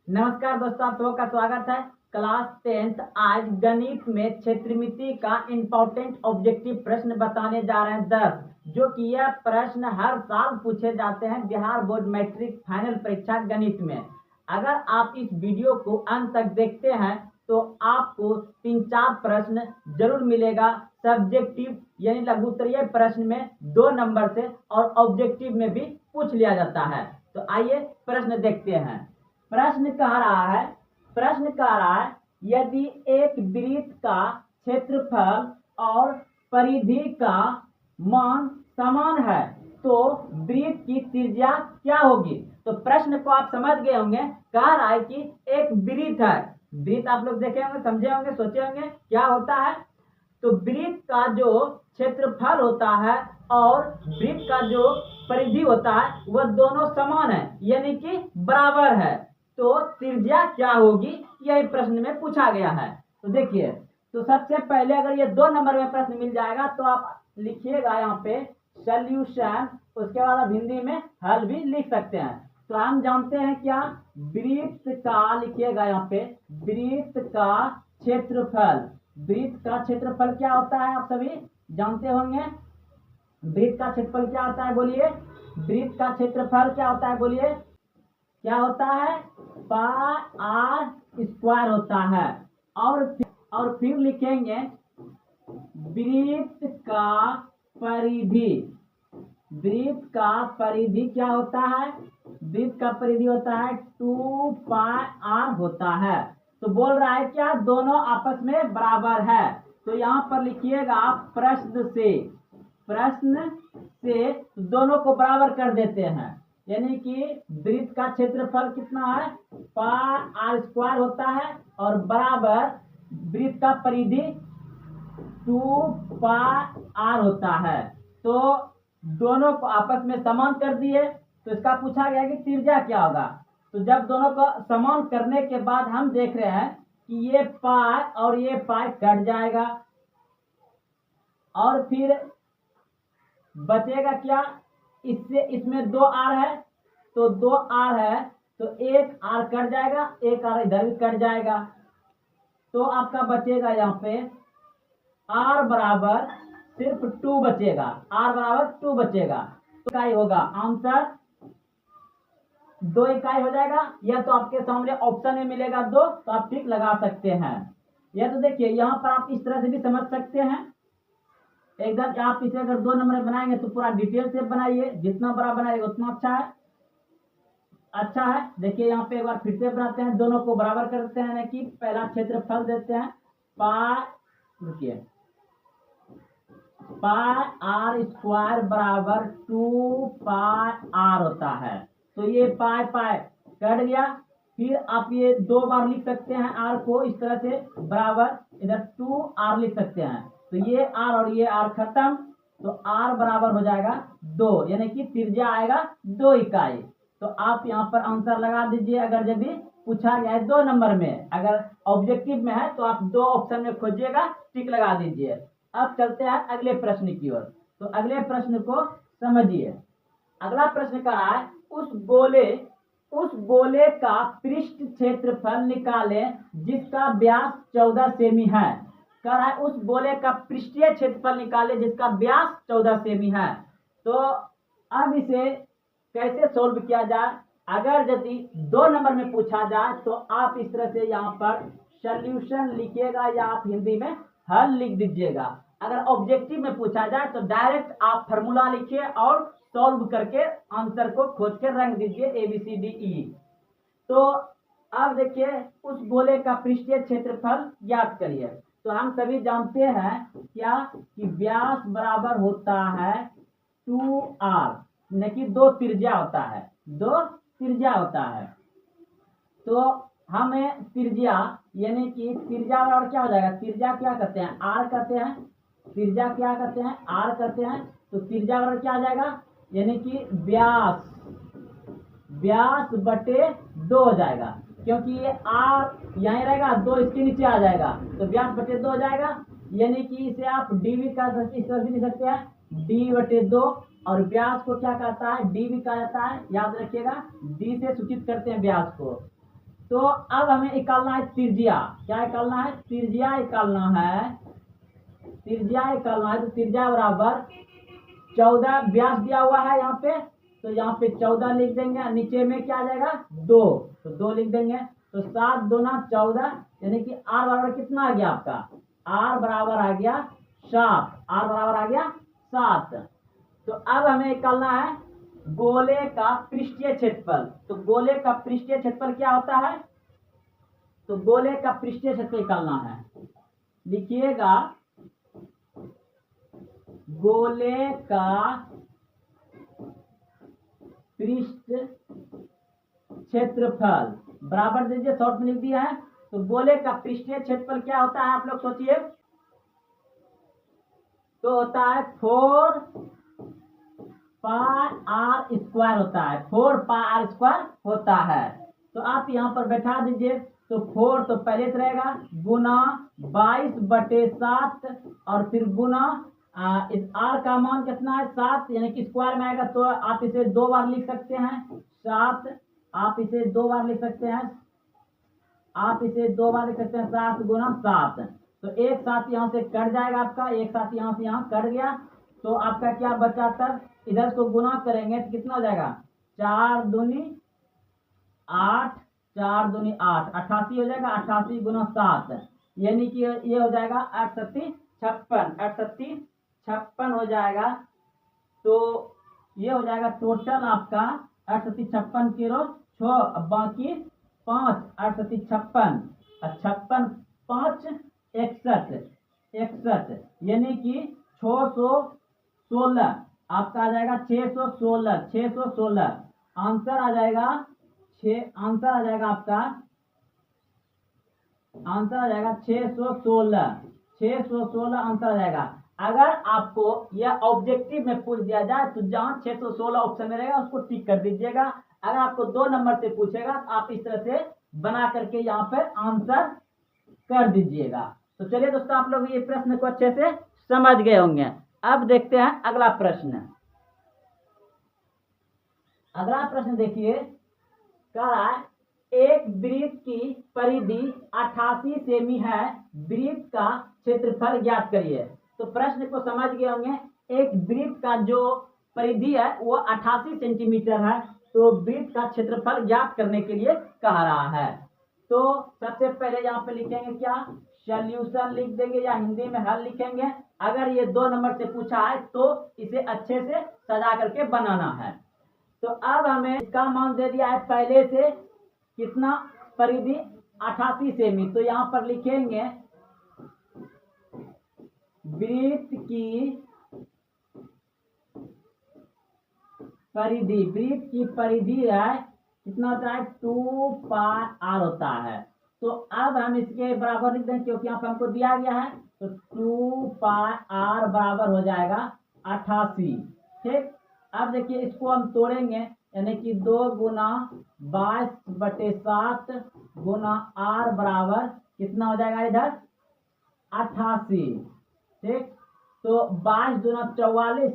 नमस्कार दोस्तों, आप सबका स्वागत है। क्लास 10th आज गणित में क्षेत्रमिति का इम्पोर्टेंट ऑब्जेक्टिव प्रश्न बताने जा रहे हैं 10, जो कि यह प्रश्न हर साल पूछे जाते हैं बिहार बोर्ड मैट्रिक फाइनल परीक्षा गणित में। अगर आप इस वीडियो को अंत तक देखते हैं तो आपको 3-4 प्रश्न जरूर मिलेगा। सब्जेक्टिव यानी लघुत्तरीय प्रश्न में 2 नंबर से और ऑब्जेक्टिव में भी पूछ लिया जाता है। तो आइए प्रश्न देखते हैं। प्रश्न कह रहा है यदि एक वृत्त का क्षेत्रफल और परिधि का मान समान है तो वृत्त की त्रिज्या क्या होगी। तो प्रश्न को आप समझ गए होंगे। कह रहा है कि एक वृत्त है, वृत्त आप लोग देखे होंगे, समझे होंगे, सोचे होंगे क्या होता है। तो वृत्त का जो क्षेत्रफल होता है और वृत्त का जो परिधि होता है वह दोनों समान है, यानी कि बराबर है। तो त्रिज्या क्या होगी, यही प्रश्न में पूछा गया है। तो देखिए, तो सबसे पहले अगर ये 2 नंबर में प्रश्न मिल जाएगा तो आप लिखिएगा यहाँ पे सॉल्यूशन, उसके बाद आप हिंदी में हल भी लिख सकते हैं। तो हम जानते हैं क्या, वृत्त का लिखिएगा यहाँ पे वृत्त का क्षेत्रफल। वृत्त का क्षेत्रफल क्या होता है आप सभी जानते होंगे। वृत्त का क्षेत्रफल क्या होता है बोलिए। वृत्त का क्षेत्रफल क्या होता है बोलिए। क्या होता है, पाई आर स्क्वायर होता है। और फिर लिखेंगे वृत्त का परिधि। वृत्त का परिधि क्या होता है, वृत्त का परिधि होता है 2 पाई आर होता है। तो बोल रहा है क्या, दोनों आपस में बराबर है। तो यहाँ पर लिखिएगा प्रश्न से दोनों को बराबर कर देते हैं, यानी कि वृत्त का क्षेत्रफल कितना है, पाई आर स्क्वायर होता है और बराबर वृत्त का परिधि 2 पाई आर होता है। तो दोनों को आपस में समान कर दिए। तो इसका पूछा गया कि त्रिज्या क्या होगा। तो जब दोनों को समान करने के बाद हम देख रहे हैं कि ये पाई और ये पाई कट जाएगा और फिर बचेगा क्या, इससे इसमें 2 आर है तो 2 आर है तो 1 आर कट जाएगा, 1 आर इधर भी कट जाएगा। तो आपका बचेगा यहाँ पे आर बराबर सिर्फ 2 बचेगा, आर बराबर 2 बचेगा। तो इकाई होगा आंसर 2 इकाई हो जाएगा। यह तो आपके सामने ऑप्शन में मिलेगा 2, तो आप टिक लगा सकते हैं। यह तो देखिए यहाँ पर आप इस तरह से भी समझ सकते हैं। एकदम आप इसे अगर 2 नंबर में बनाएंगे तो पूरा डिटेल से बनाइए, जितना बड़ा बनाइए उतना अच्छा है। देखिए यहाँ पे एक बार फिर से बनाते हैं, दोनों को बराबर करते हैं, कि पहला क्षेत्रफल देते हैं पाई, रुकिए, पाई आर स्क्वायर बराबर 2 पाई आर होता है। तो ये पाई पाई कट गया। फिर आप ये 2 बार लिख सकते हैं आर को इस तरह से बराबर, इधर 2 आर लिख सकते हैं। तो ये आर और ये आर खत्म, तो आर बराबर हो जाएगा 2, यानी कि त्रिज्या आएगा 2 इकाई। तो आप यहाँ पर आंसर लगा दीजिए। अगर यदि पूछा गया है 2 नंबर में, अगर ऑब्जेक्टिव में है तो आप 2 ऑप्शन में खोजिएगा, टिक लगा दीजिए। अब चलते हैं अगले प्रश्न की ओर। तो अगले प्रश्न को समझिए। अगला प्रश्न का है उस गोले का पृष्ठ क्षेत्रफल निकालें जिसका व्यास 14 सेमी है। कह रहा है उस गोले का पृष्ठीय क्षेत्रफल निकालें जिसका व्यास 14 सेमी है। तो अब इसे कैसे सोल्व किया जाए। अगर यदि 2 नंबर में पूछा जाए तो आप इस तरह से यहाँ पर सॉल्यूशन लिखिएगा या आप हिंदी में हल लिख दीजिएगा। अगर ऑब्जेक्टिव में पूछा जाए तो डायरेक्ट आप फार्मूला लिखिए और सॉल्व करके आंसर को खोज के रख दीजिए ABCDE। तो अब देखिए उस गोले का पृष्ठीय क्षेत्रफल ज्ञात करिए। तो हम सभी जानते हैं क्या कि व्यास बराबर होता है 2r, यानी कि 2 त्रिज्या होता है, 2 त्रिज्या होता है। तो हमें त्रिज्या यानी कि त्रिज्या बराबर क्या हो जाएगा, त्रिज्या क्या कहते हैं, आर कहते हैं, त्रिज्या क्या कहते हैं, आर कहते हैं। तो त्रिज्या बराबर क्या आ जाएगा, यानी कि व्यास बटे 2 हो जाएगा, क्योंकि ये आर यहीं रहेगा, 2 इसके नीचे आ जाएगा, तो व्यास बटे 2 हो जाएगा। यानी कि इसे आप डी भी कह सकते हैं, डी बटे 2। और व्यास को क्या कहता है, डी भी कहा जाता है, याद रखिएगा, डी से सूचित करते हैं व्यास को। तो अब हमें निकालना है त्रिज्या। क्या निकालना है? त्रिज्या निकालना है। त्रिज्या निकालना है तो त्रिज्या बराबर 14 व्यास दिया हुआ है यहाँ पे, तो यहाँ पे 14 लिख देंगे। नीचे में क्या आ जाएगा? 2, तो 2 लिख देंगे। तो 7 दूना 14, यानी कि आर बराबर कितना आ गया आपका? आर बराबर आ गया 7। आर बराबर आ गया 7। तो अब हमें निकालना है गोले का पृष्ठीय क्षेत्रफल। तो गोले का पृष्ठीय क्षेत्रफल क्या होता है? तो गोले का पृष्ठीय क्षेत्रफल निकालना है। लिखिएगा गोले का पृष्ठ क्षेत्रफल बराबर दीजिए, शॉर्ट में लिख दिया है। तो गोले का पृष्ठीय क्षेत्रफल क्या होता है? आप लोग सोचिए। तो होता है 4 पाई आर स्क्वायर होता है। 4 पाई आर स्क्वायर होता है। तो आप यहाँ पर बैठा दीजिए। तो 4 तो पहले से रहेगा गुना 22/7 और फिर गुना इस आर का मान कितना है? 7, यानी कि स्क्वायर में आएगा। तो आप इसे 2 बार लिख सकते हैं 7। आप इसे 2 बार लिख सकते हैं। आप इसे 2 बार लिख सकते हैं 7 गुना 7। तो एक साथ यहाँ से कट जाएगा आपका, एक साथ यहाँ से यहाँ कट गया। तो आपका क्या बचा? तब इधर को गुना करेंगे तो कितना हो जाएगा? 4 दूनी 8, 4 दूनी 8, 88 हो जाएगा। 88 गुना 7, यानी कि ये हो जाएगा 8 सत्ती 56। 8 सत्ती 56 हो जाएगा। तो ये हो जाएगा टोटल आपका 8 सत्ती 56 किलो 6, अब बाकी 5। 8 सत्ती 56 और 56 5 61, 61 यानी कि 616 आपका आ जाएगा। 616, 616 आंसर आ जाएगा। आंसर आ जाएगा आपका, आंसर आ जाएगा 616। 616 आंसर आ जाएगा। अगर आपको यह ऑब्जेक्टिव में पूछ दिया जाए तो जहां 616 ऑप्शन में रहेगा उसको टिक कर दीजिएगा। अगर आपको 2 नंबर से पूछेगा तो आप इस तरह से बना करके यहाँ पर आंसर कर दीजिएगा। तो चलिए दोस्तों, आप लोग ये प्रश्न को अच्छे से समझ गए होंगे। अब देखते हैं अगला प्रश्न। अगला प्रश्न देखिए, कह रहा है एक वृत्त की परिधि 88 सेमी है, वृत्त का क्षेत्रफल ज्ञात करिए। तो प्रश्न को समझ गए होंगे। एक वृत्त का जो परिधि है वो 88 सेंटीमीटर है। तो वृत्त का क्षेत्रफल ज्ञात करने के लिए कह रहा है। तो सबसे पहले यहाँ पे लिखेंगे क्या? सॉल्यूशन लिख देंगे या हिंदी में हल लिखेंगे। अगर ये 2 नंबर से पूछा है तो इसे अच्छे से सजा करके बनाना है। तो अब हमें इसका मान दे दिया है पहले से कितना? परिधि 88 सेमी। तो यहाँ पर लिखेंगे वृत्त की परिधि। वृत्त की परिधि है कितना होता है? 2 पाई आर होता है। तो अब हम इसके बराबर लिख देंगे क्योंकि यहाँ पर हमको दिया गया है। तो 2 पाई आर बराबर हो जाएगा 88। ठीक, अब देखिए इसको हम तोड़ेंगे, यानी कि 2 गुना 22/7 गुना आर बराबर कितना हो जाएगा? इधर 88। ठीक, तो 22 दूना 44,